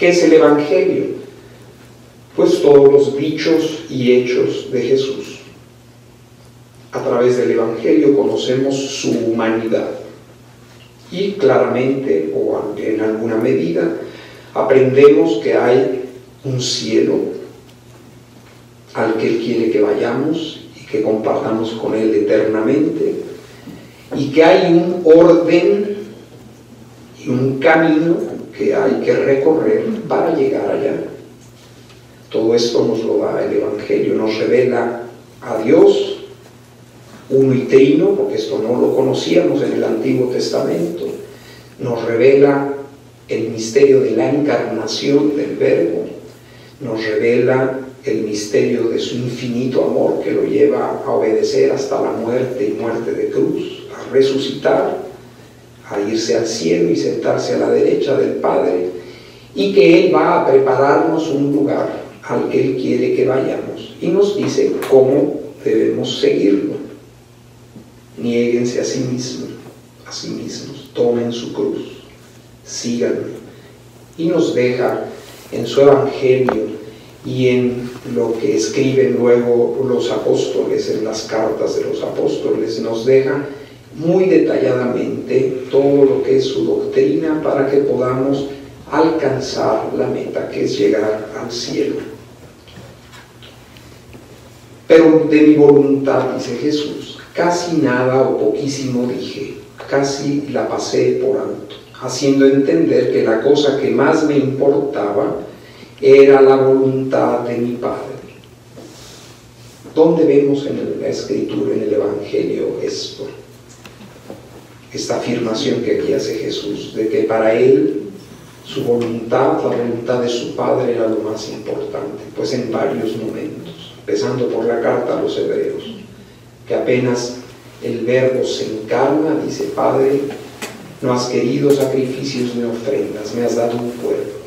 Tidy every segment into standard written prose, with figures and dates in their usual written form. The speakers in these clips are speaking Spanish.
¿Qué es el Evangelio? Pues todos los dichos y hechos de Jesús. A través del Evangelio conocemos su humanidad y claramente, o en alguna medida, aprendemos que hay un cielo al que Él quiere que vayamos y que compartamos con Él eternamente, y que hay un orden y un camino que hay que recorrer para llegar allá. Todo esto nos lo da el Evangelio, nos revela a Dios uno y trino, porque esto no lo conocíamos en el Antiguo Testamento. Nos revela el misterio de la encarnación del Verbo, nos revela el misterio de su infinito amor que lo lleva a obedecer hasta la muerte y muerte de cruz, a resucitar, a irse al cielo y sentarse a la derecha del Padre, y que Él va a prepararnos un lugar al que Él quiere que vayamos, y nos dice cómo debemos seguirlo. Niéguense a sí mismos, tomen su cruz, síganme. Y nos deja en su Evangelio y en lo que escriben luego los apóstoles, en las cartas de los apóstoles, nos deja muy detalladamente todo lo que es su doctrina para que podamos alcanzar la meta, que es llegar al cielo. Pero de mi voluntad, dice Jesús, casi nada o poquísimo dije, casi la pasé por alto, haciendo entender que la cosa que más me importaba era la voluntad de mi Padre. ¿Dónde vemos en la Escritura, en el Evangelio, esto? Esta afirmación que aquí hace Jesús, de que para Él su voluntad, la voluntad de su Padre era lo más importante, pues en varios momentos, empezando por la carta a los Hebreos, que apenas el Verbo se encarna, dice: Padre, no has querido sacrificios ni ofrendas, me has dado un cuerpo.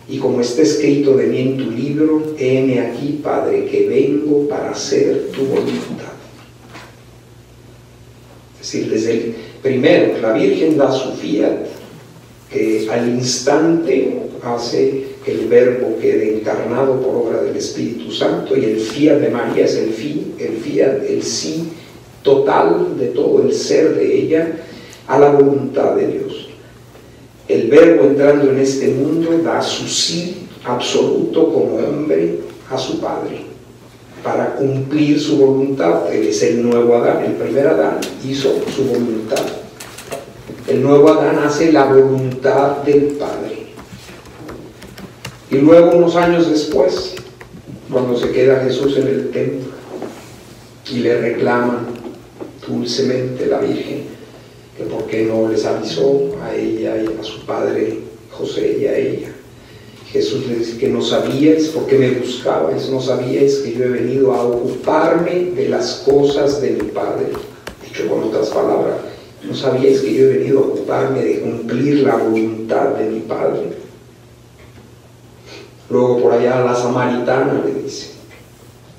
Y como está escrito de mí en tu libro, heme aquí, Padre, que vengo para hacer tu voluntad. Es decir, desde el primero, la Virgen da su fiat, que al instante hace que el Verbo quede encarnado por obra del Espíritu Santo, y el fiat de María es el fiat, el sí total de todo el ser de ella a la voluntad de Dios. El Verbo, entrando en este mundo, da su sí absoluto como hombre a su Padre para cumplir su voluntad. Él es el nuevo Adán. El primer Adán hizo su voluntad. El nuevo Adán hace la voluntad del Padre. Y luego, unos años después, cuando se queda Jesús en el templo y le reclama dulcemente la Virgen que por qué no les avisó a ella y a su padre José y a ella. Jesús le dice que no sabíais, ¿por qué me buscabais? No sabíais que yo he venido a ocuparme de las cosas de mi Padre. Dicho con otras palabras, no sabíais que yo he venido a ocuparme de cumplir la voluntad de mi Padre. Luego por allá la samaritana le dice,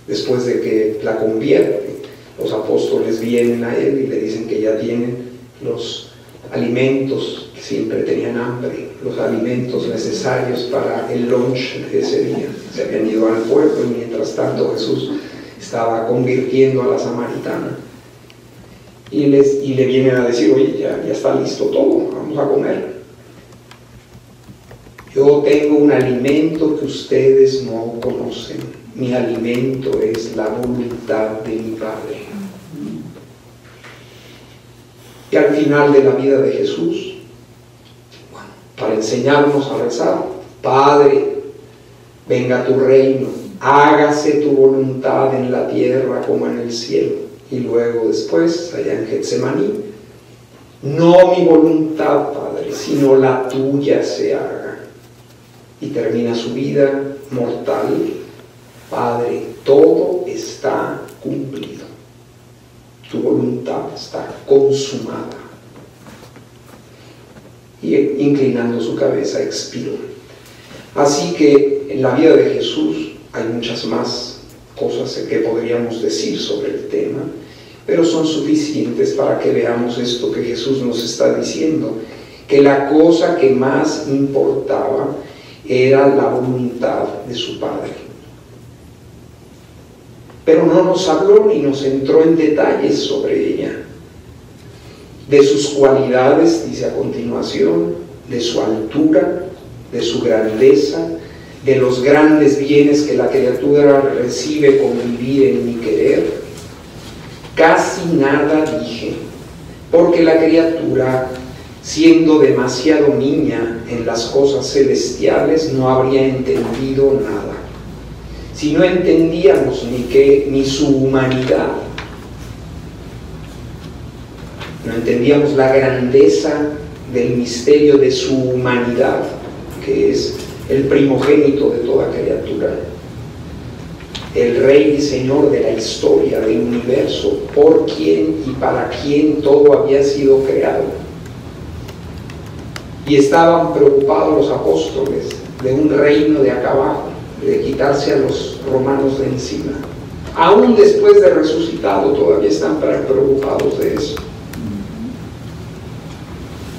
después de que la convierte, los apóstoles vienen a él y le dicen que ya tienen los alimentos, que siempre tenían hambre, los alimentos necesarios para el lunch de ese día. Se habían ido al pueblo y mientras tanto Jesús estaba convirtiendo a la samaritana. Y le vienen a decir: oye, ya está listo todo, vamos a comer. Yo tengo un alimento que ustedes no conocen. Mi alimento es la voluntad de mi Padre. Y al final de la vida de Jesús, para enseñarnos a rezar: Padre, venga tu reino, hágase tu voluntad en la tierra como en el cielo. Y luego después, allá en Getsemaní: no mi voluntad, Padre, sino la tuya se haga. Y termina su vida mortal: Padre, todo está cumplido. Tu voluntad está consumada. Y inclinando su cabeza expiró. Así que en la vida de Jesús hay muchas más cosas que podríamos decir sobre el tema, pero son suficientes para que veamos esto que Jesús nos está diciendo, que la cosa que más importaba era la voluntad de su Padre. Pero no nos habló ni nos entró en detalles sobre ella. De sus cualidades, dice a continuación, de su altura, de su grandeza, de los grandes bienes que la criatura recibe con vivir en mi querer. Casi nada dije, porque la criatura, siendo demasiado niña en las cosas celestiales, no habría entendido nada. Si no entendíamos ni su humanidad, no entendíamos la grandeza del misterio de su humanidad, que es el primogénito de toda criatura, el Rey y Señor de la historia, del universo, por quien y para quien todo había sido creado. Y estaban preocupados los apóstoles de un reino de acá abajo, de quitarse a los romanos de encima. Aún después de resucitado todavía están preocupados de eso.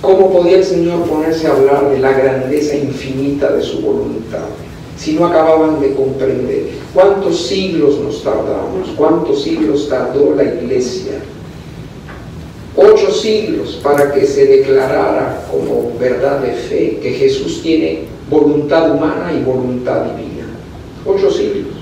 ¿Cómo podía el Señor ponerse a hablar de la grandeza infinita de su voluntad si no acababan de comprender? ¿Cuántos siglos nos tardamos? ¿Cuántos siglos tardó la Iglesia? 8 siglos para que se declarara como verdad de fe que Jesús tiene voluntad humana y voluntad divina. 8 siglos.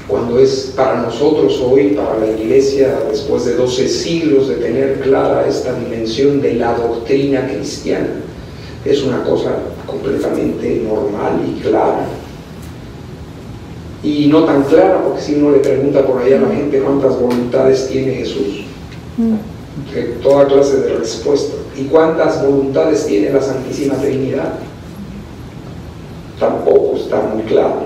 Cuando es para nosotros hoy, para la Iglesia, después de 12 siglos de tener clara esta dimensión de la doctrina cristiana, es una cosa completamente normal y clara. Y no tan clara, porque si uno le pregunta por ahí a la gente cuántas voluntades tiene Jesús, toda clase de respuesta. ¿Y cuántas voluntades tiene la Santísima Trinidad? Tampoco está muy claro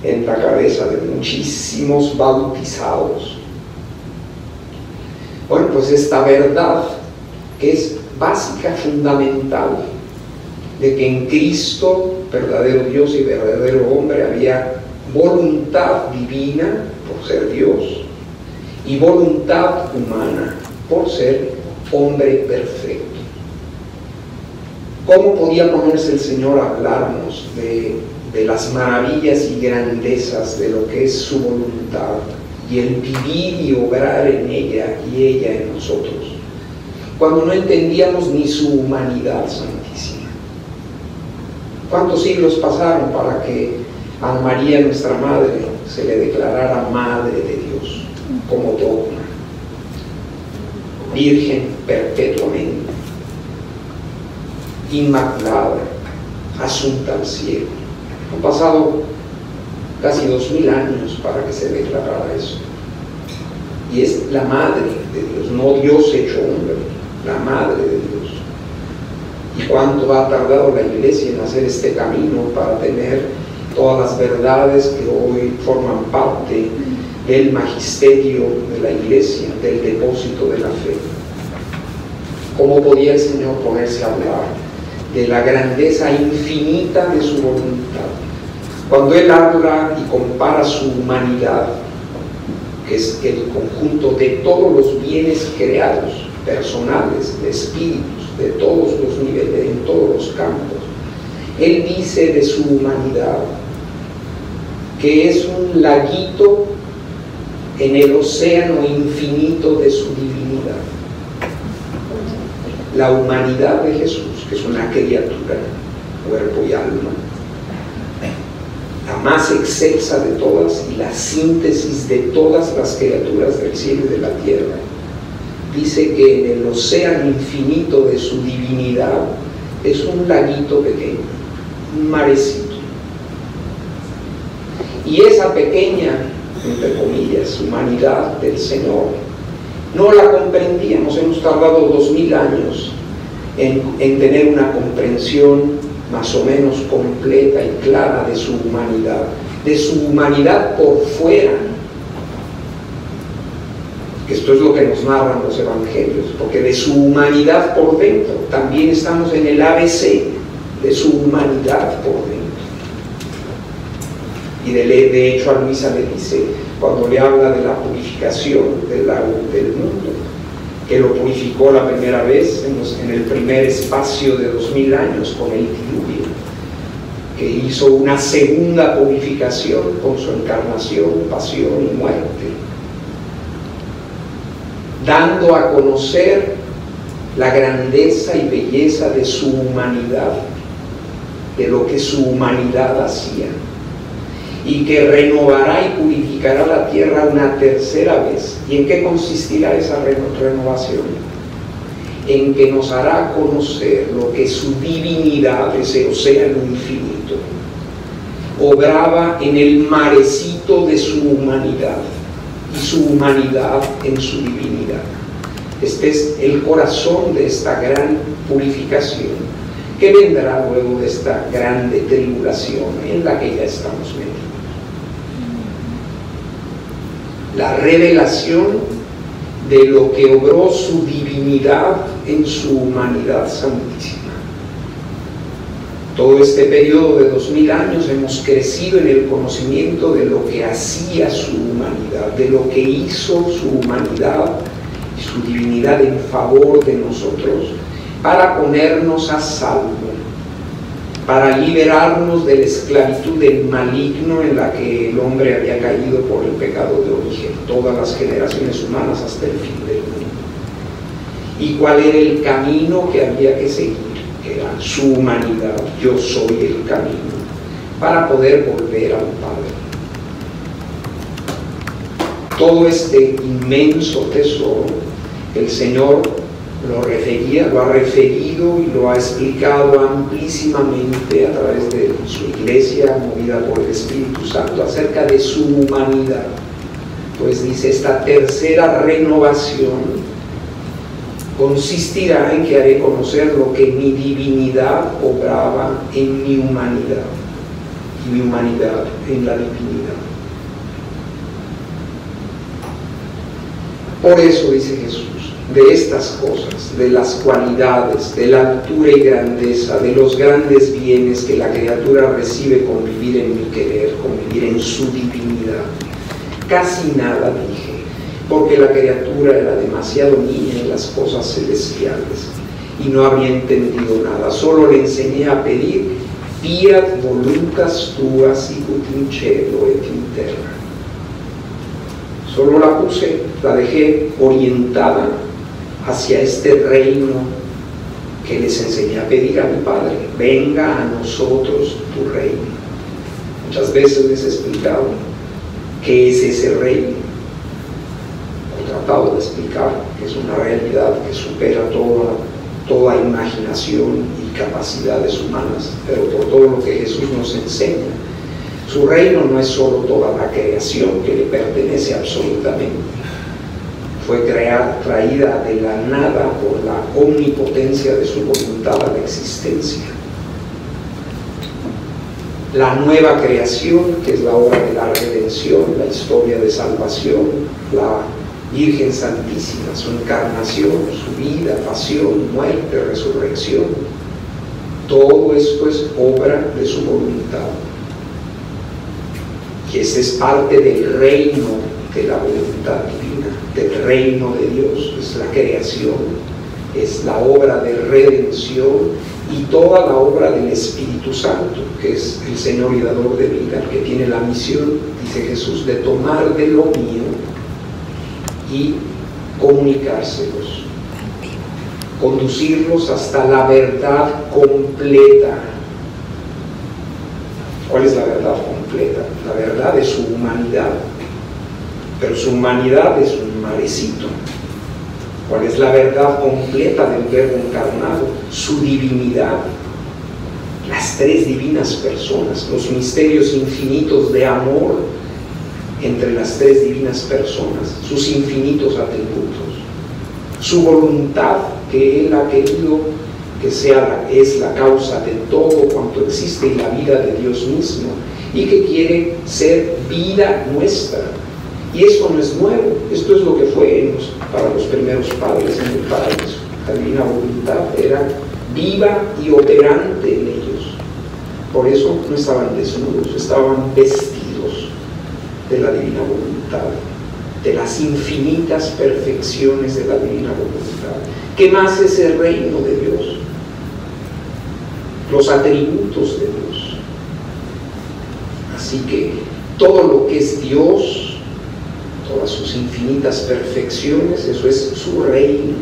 en la cabeza de muchísimos bautizados. Bueno, pues esta verdad que es básica, fundamental, de que en Cristo, verdadero Dios y verdadero hombre, había voluntad divina por ser Dios y voluntad humana por ser hombre perfecto. ¿Cómo podía ponerse el Señor a hablarnos de las maravillas y grandezas de lo que es su voluntad y el vivir y obrar en ella y ella en nosotros, cuando no entendíamos ni su humanidad santísima? ¿Cuántos siglos pasaron para que a María, nuestra Madre, se le declarara Madre de Dios como dogma? Virgen perpetuamente, inmaculada, asunta al cielo. Han pasado casi 2000 años para que se declarara eso. Y es la Madre de Dios, no Dios hecho hombre, la Madre de Dios. ¿Y cuánto ha tardado la Iglesia en hacer este camino para tener todas las verdades que hoy forman parte del magisterio de la Iglesia, del depósito de la fe? ¿Cómo podía el Señor ponerse a hablar de la grandeza infinita de su voluntad? Cuando Él habla y compara su humanidad, que es el conjunto de todos los bienes creados, personales, de espíritus, de todos los niveles, en todos los campos, Él dice de su humanidad que es un laguito en el océano infinito de su divinidad. La humanidad de Jesús, que es una criatura, cuerpo y alma, la más excelsa de todas y la síntesis de todas las criaturas del cielo y de la tierra, dice que en el océano infinito de su divinidad es un laguito pequeño, un marecito. Y esa pequeña, entre comillas, humanidad del Señor, no la comprendíamos. Hemos tardado 2000 años en tener una comprensión más o menos completa y clara de su humanidad por fuera. Esto es lo que nos narran los evangelios, porque de su humanidad por dentro también estamos en el ABC de su humanidad por dentro. Y de hecho a Luisa le dice, cuando le habla de la purificación del mundo, que lo purificó la primera vez en el primer espacio de 2000 años con el diluvio, que hizo una segunda purificación con su encarnación, pasión y muerte, dando a conocer la grandeza y belleza de su humanidad, de lo que su humanidad hacía, y que renovará y purificará la tierra una tercera vez. ¿Y en qué consistirá esa renovación? En que nos hará conocer lo que su divinidad, ese océano infinito, obraba en el marecito de su humanidad, y su humanidad en su divinidad. Este es el corazón de esta gran purificación que vendrá luego de esta grande tribulación en la que ya estamos metidos. La revelación de lo que obró su divinidad en su humanidad santísima. Todo este periodo de 2000 años hemos crecido en el conocimiento de lo que hacía su humanidad, de lo que hizo su humanidad y su divinidad en favor de nosotros, para ponernos a salvo, para liberarnos de la esclavitud del maligno en la que el hombre había caído por el pecado de origen, todas las generaciones humanas hasta el fin del mundo. ¿Y cuál era el camino que había que seguir? Que era su humanidad, yo soy el camino, para poder volver al Padre. Todo este inmenso tesoro, el Señor lo ha referido y lo ha explicado amplísimamente a través de su iglesia, movida por el Espíritu Santo, acerca de su humanidad. Pues dice, esta tercera renovación consistirá en que haré conocer lo que mi divinidad obraba en mi humanidad, y mi humanidad en la divinidad. Por eso dice Jesús, de estas cosas, de las cualidades, de la altura y grandeza, de los grandes bienes que la criatura recibe con vivir en mi querer, con vivir en su divinidad, casi nada dije, porque la criatura era demasiado niña en las cosas celestiales y no había entendido nada. Solo le enseñé a pedir fiat voluntas tua sicut in cielo et in terra. Solo la dejé orientada hacia este reino que les enseñé a pedir a mi Padre. Venga a nosotros tu reino. Muchas veces les he explicado qué es ese reino. He tratado de explicar que es una realidad que supera toda imaginación y capacidades humanas, pero por todo lo que Jesús nos enseña. Su reino no es solo toda la creación que le pertenece absolutamente. Fue traída de la nada por la omnipotencia de su voluntad a la existencia. La nueva creación, que es la obra de la redención, la historia de salvación, la Virgen Santísima, su encarnación, su vida, pasión, muerte, resurrección, todo esto es obra de su voluntad. Y esa es parte del reino de la voluntad divina, del reino de Dios. Es la creación, es la obra de redención y toda la obra del Espíritu Santo, que es el Señor y dador de vida, que tiene la misión, dice Jesús, de tomar de lo mío y comunicárselos, conducirlos hasta la verdad completa. ¿Cuál es la verdad completa? La verdad de su humanidad, pero su humanidad es un marecito. ¿Cuál es la verdad completa del Verbo encarnado? Su divinidad, las tres divinas personas, los misterios infinitos de amor entre las tres divinas personas, sus infinitos atributos, su voluntad que Él ha querido que es la causa de todo cuanto existe en la vida de Dios mismo y que quiere ser vida nuestra. Y esto no es nuevo, esto es lo que fue para los primeros padres en el paraíso. La divina voluntad era viva y operante en ellos. Por eso no estaban desnudos, estaban vestidos de la divina voluntad. de las infinitas perfecciones de la divina voluntad. ¿Qué más es el reino de Dios? Los atributos de Dios. Así que todo lo que es Dios, todas sus infinitas perfecciones, eso es su reino.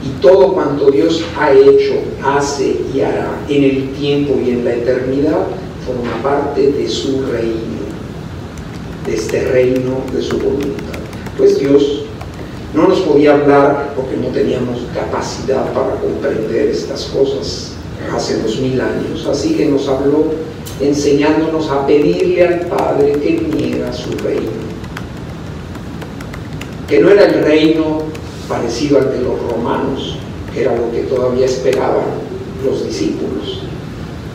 Y todo cuanto Dios ha hecho, hace y hará en el tiempo y en la eternidad, forma parte de su reino, de este reino de su voluntad. Pues Dios no nos podía hablar porque no teníamos capacidad para comprender estas cosas hace 2000 años, así que nos habló enseñándonos a pedirle al Padre que viniera a su reino, que no era el reino parecido al de los romanos, que era lo que todavía esperaban los discípulos,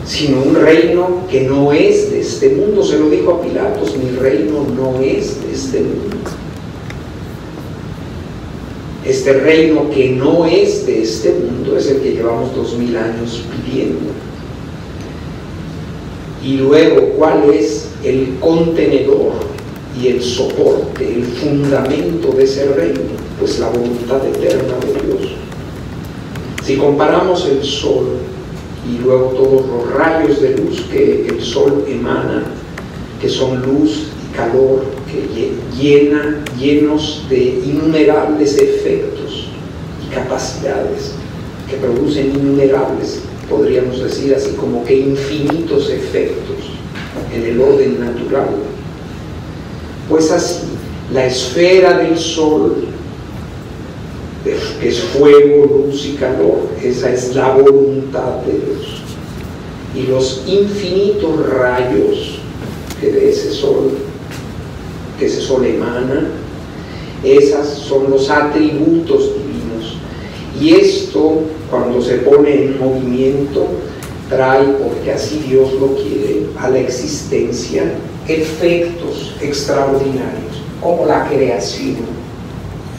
sino un reino que no es de este mundo. Se lo dijo a Pilatos: mi reino no es de este mundo. Este reino que no es de este mundo es el que llevamos 2000 años pidiendo. Y luego, ¿cuál es el contenedor y el soporte, el fundamento de ese reino? Pues la voluntad eterna de Dios. Si comparamos el sol y luego todos los rayos de luz que el sol emana, que son luz y calor, que llenos de innumerables efectos y capacidades, que producen innumerables, podríamos decir así, como que infinitos efectos en el orden natural. Pues así, la esfera del sol, que es fuego, luz y calor, esa es la voluntad de Dios. Y los infinitos rayos que de ese sol emana, esas son los atributos divinos. Y esto, cuando se pone en movimiento, trae, porque así Dios lo quiere, a la existencia efectos extraordinarios, como la creación,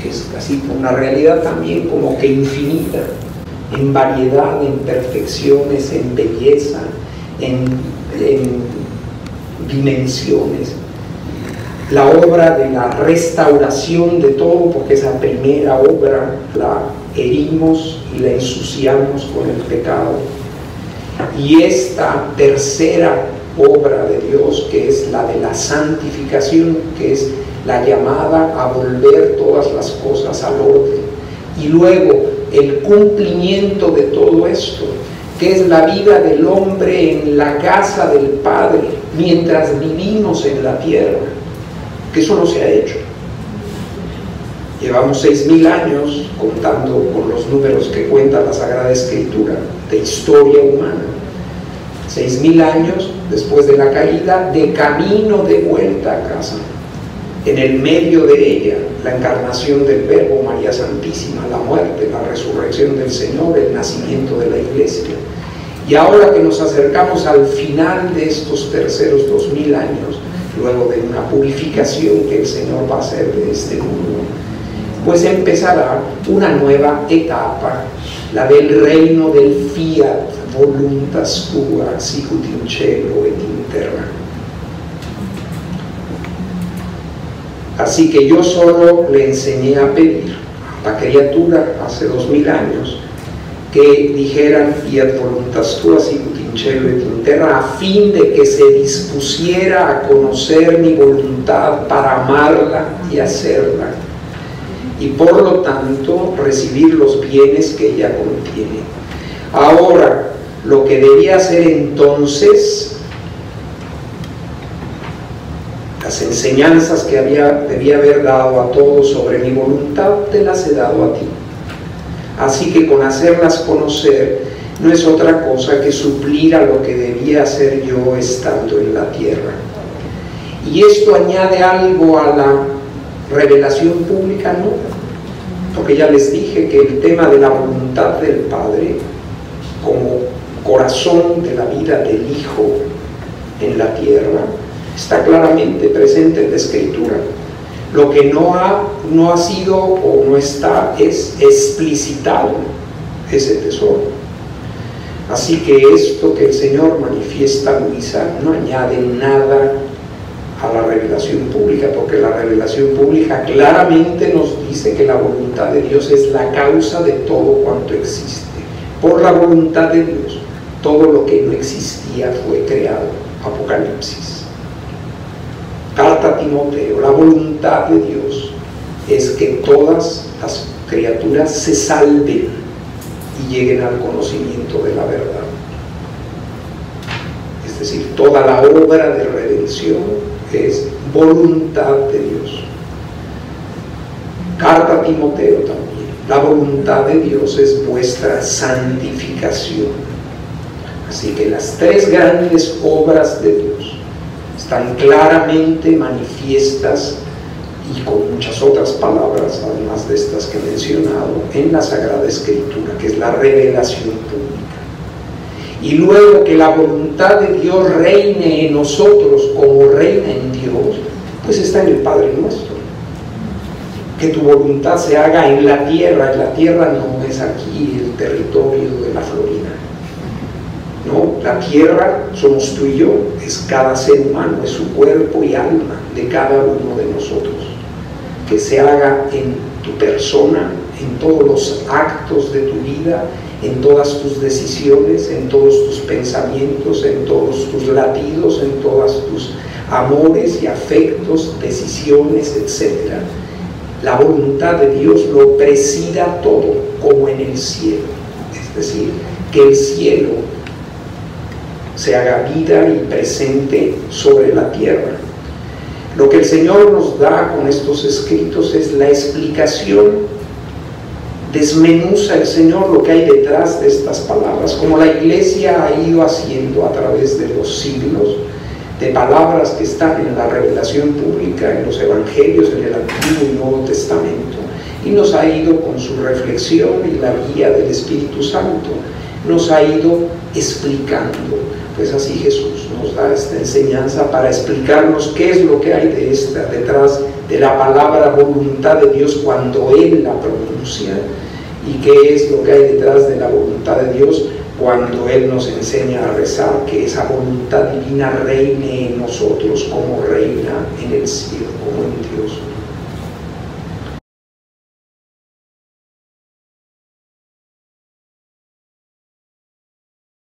que es así una realidad también como que infinita, en variedad, en perfecciones, en belleza, en dimensiones. La obra de la restauración de todo, porque esa primera obra la herimos y la ensuciamos con el pecado. Y esta tercera obra de Dios, que es la de la santificación, que es la llamada a volver todas las cosas al orden. Y luego el cumplimiento de todo esto, que es la vida del hombre en la casa del Padre, mientras vivimos en la tierra, que eso no se ha hecho. Llevamos 6000 años, contando con los números que cuenta la Sagrada Escritura, de historia humana. 6000 años después de la caída, de camino de vuelta a casa. En el medio de ella, la encarnación del Verbo, María Santísima, la muerte, la resurrección del Señor, el nacimiento de la Iglesia. Y ahora que nos acercamos al final de estos terceros 2000 años, luego de una purificación que el Señor va a hacer de este mundo, pues empezará una nueva etapa, la del reino del fiat voluntas tua sicut in cielo et in terra. Así que yo solo le enseñé a pedir a la criatura hace 2000 años que dijera fiat voluntas tua sicut in cielo et in terra, a fin de que se dispusiera a conocer mi voluntad para amarla y hacerla, y por lo tanto recibir los bienes que ella contiene. Ahora, lo que debía hacer entonces, las enseñanzas que debía haber dado a todos sobre mi voluntad, te las he dado a ti. Así que con hacerlas conocer no es otra cosa que suplir a lo que debía hacer yo estando en la tierra. Y esto añade algo a la revelación pública, no, porque ya les dije que el tema de la voluntad del Padre como corazón de la vida del Hijo en la tierra está claramente presente en la Escritura. Lo que no ha sido o no está es explicitado ese tesoro. Así que esto que el Señor manifiesta a Luisa no añade nada a la revelación pública, porque la revelación pública claramente nos dice que la voluntad de Dios es la causa de todo cuanto existe. Por la voluntad de Dios, todo lo que no existía fue creado. Apocalipsis. Carta a Timoteo, la voluntad de Dios es que todas las criaturas se salven y lleguen al conocimiento de la verdad. Es decir, toda la obra de redención es voluntad de Dios. Carta a Timoteo también, la voluntad de Dios es vuestra santificación. Así que las tres grandes obras de Dios están claramente manifiestas y con muchas otras palabras, además de estas que he mencionado, en la Sagrada Escritura, que es la revelación pública. Y luego que la voluntad de Dios reine en nosotros como reina en Dios, pues está en el Padre Nuestro. Que tu voluntad se haga en la tierra no es aquí el territorio de la Florida. No, la tierra somos tú y yo, es cada ser humano, es su cuerpo y alma de cada uno de nosotros. Que se haga en tu persona, en todos los actos de tu vida, en todas tus decisiones, en todos tus pensamientos, en todos tus latidos, en todos tus amores y afectos, decisiones, etc. La voluntad de Dios lo presida todo, como en el cielo. Es decir, que el cielo se haga vida y presente sobre la tierra. Lo que el Señor nos da con estos escritos es la explicación. Desmenuza el Señor lo que hay detrás de estas palabras, como la Iglesia ha ido haciendo a través de los siglos, de palabras que están en la revelación pública, en los Evangelios, en el Antiguo y Nuevo Testamento, y nos ha ido con su reflexión y la guía del Espíritu Santo, nos ha ido explicando. Pues así Jesús nos da esta enseñanza para explicarnos qué es lo que hay detrás de la palabra voluntad de Dios cuando Él la pronuncia, y qué es lo que hay detrás de la voluntad de Dios cuando Él nos enseña a rezar, que esa voluntad divina reine en nosotros como reina en el cielo, como en